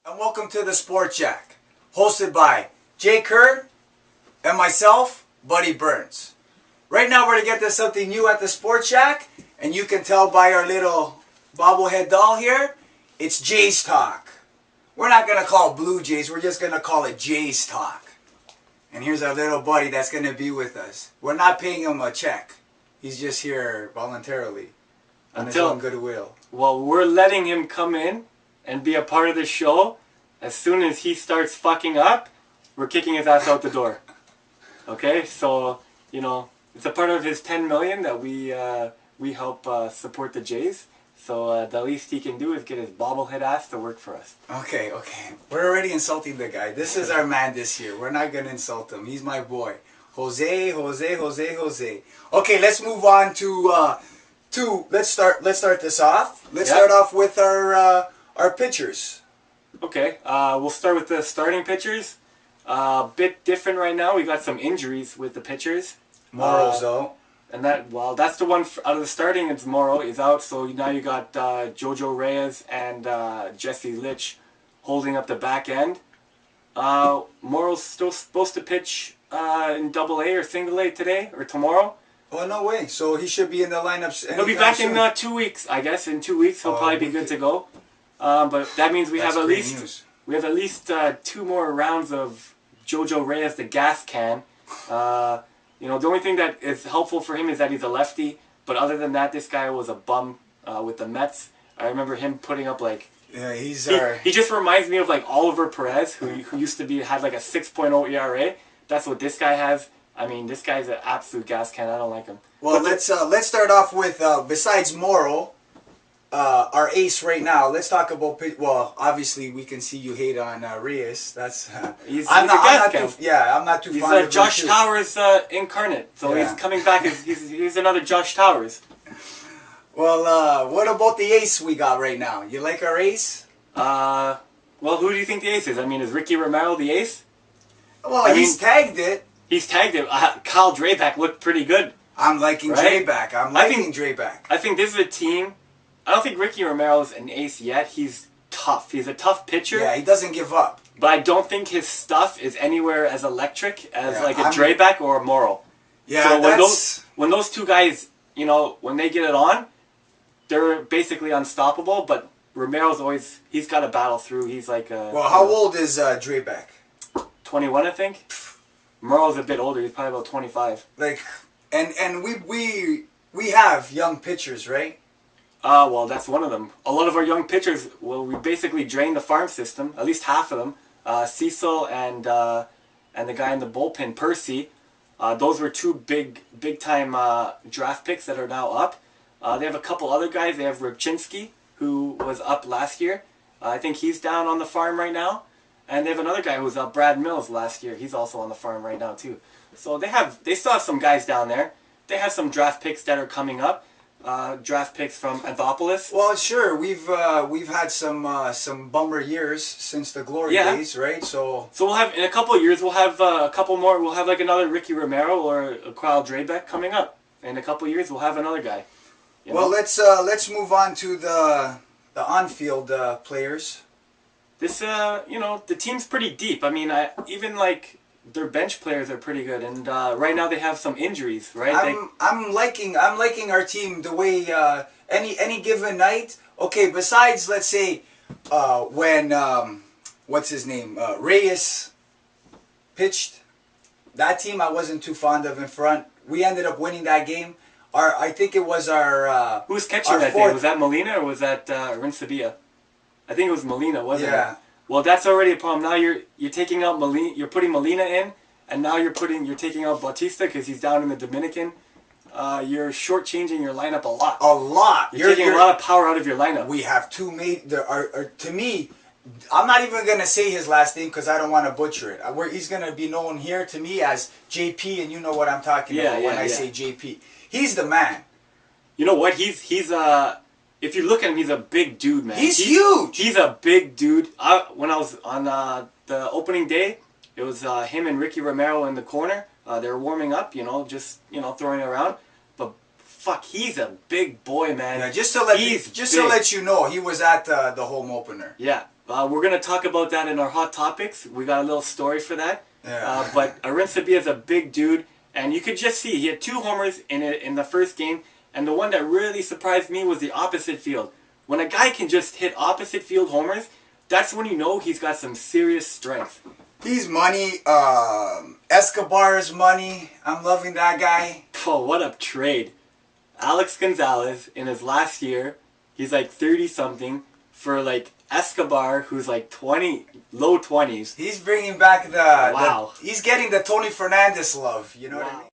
And welcome to the Sport Shack, hosted by Jay Kerr and myself, Buddy Burnz. Right now we're going to get to something new at the Sport Shack, and you can tell by our little bobblehead doll here, it's Jays Talk. We're not going to call it Blue Jays, we're just going to call it Jays Talk. And here's our little buddy that's going to be with us. We're not paying him a check. He's just here voluntarily, on his own goodwill. Well, we're letting him come in and be a part of the show. As soon as he starts fucking up, we're kicking his ass out the door. Okay, so it's a part of his 10 million that we help support the Jays. So the least he can do is get his bobblehead ass to work for us. Okay. We're already insulting the guy. This is our man this year. We're not gonna insult him. He's my boy, Jose. Okay, let's move on to let's start this off. Let's start off with our pitchers. Okay, we'll start with the starting pitchers. Bit different right now. We got some injuries with the pitchers. Morrow's though. And that's the one out of the starting. It's Morrow is out. So now you got JoJo Reyes and Jesse Litch holding up the back end. Morrow's still supposed to pitch in Double-A or Single-A today or tomorrow. Oh, no way. So he should be in the lineups. He'll be back in 2 weeks, I guess. In 2 weeks, he'll probably be good to go. But that means we have at least 2 more rounds of JoJo Reyes, the gas can. The only thing that is helpful for him is that he's a lefty. But other than that, this guy was a bum with the Mets. I remember him putting up he just reminds me of Oliver Perez, who used to had a 6.0 ERA. That's what this guy has. I mean, this guy's an absolute gas can. I don't like him. Well, let's start off with besides Morrow, our ace right now. Let's talk about obviously we can see you hate on Reyes. That's I'm not too fond of him. He's Josh Towers incarnate. So he's coming back. He's another Josh Towers. Well, what about the ace we got right now? You like our ace? Well, who do you think the ace is? I mean, is Ricky Romero the ace? Well, he's tagged it. He's tagged it. Kyle Drabek looked pretty good. I'm liking Drabek. Drabek. I think this is a team. I don't think Ricky Romero's an ace yet. He's tough. He's a tough pitcher. Yeah, he doesn't give up. But I don't think his stuff is anywhere as electric as a Drabek or a Morrow. Yeah, so when those two guys, when they get it on, they're basically unstoppable. But Romero's he's got to battle through. He's how old is Drabek? 21, I think. Morrow's a bit older. He's probably about 25. And we have young pitchers, right? Well, that's one of them. A lot of our young pitchers, we basically drained the farm system. At least half of them. Cecil and the guy in the bullpen, Percy. Those were 2 big time draft picks that are now up. They have a couple other guys. They have Rybczynski, who was up last year. I think he's down on the farm right now. And they have another guy who was up, Brad Mills, last year. He's also on the farm right now too. So they still have some guys down there. They have some draft picks that are coming up. Draft picks from Anthopoulos. Well, sure. We've had some bummer years since the glory days, right? So we'll have in a couple of years. We'll have a couple more. We'll have another Ricky Romero or a Kyle Drabek coming up. In a couple of years, we'll have another guy. Well, let's move on to the on-field players. This the team's pretty deep. I mean, even their bench players are pretty good, and right now they have some injuries, right? I'm liking our team the way any given night. Okay, besides let's say when what's his name Reyes pitched, that team I wasn't too fond of in front. We ended up winning that game. I think it was our who was catching that day? Was that Molina or was that Rinsabia? I think it was Molina, wasn't it? Well, that's already a problem. Now you're taking out Molina. You're putting Molina in, and now you're taking out Bautista because he's down in the Dominican. You're shortchanging your lineup a lot. A lot. You're taking a lot of power out of your lineup. We have 2 to me, I'm not even gonna say his last name because I don't want to butcher it. He's gonna be known here to me as JP, and you know what I'm talking about when I say JP. He's the man. You know what? He's if you look at him, he's a big dude, man. He's huge. He's a big dude. When I was on the opening day, it was him and Ricky Romero in the corner. They were warming up, just throwing it around. But fuck, he's a big boy, man. Yeah, just to let you know, he was at the home opener. Yeah, We're going to talk about that in our Hot Topics. We got a little story for that. Yeah. But Arinsabia is a big dude, and you could just see he had 2 homers in the first game, and the one that really surprised me was the opposite field. When a guy can just hit opposite field homers, that's when you know he's got some serious strength. He's money. Escobar's money. I'm loving that guy. Oh, what a trade. Alex Gonzalez, in his last year, he's like 30-something, for like Escobar, who's like 20, low 20s. He's bringing back Wow. he's getting the Tony Fernandez love. You know what I mean?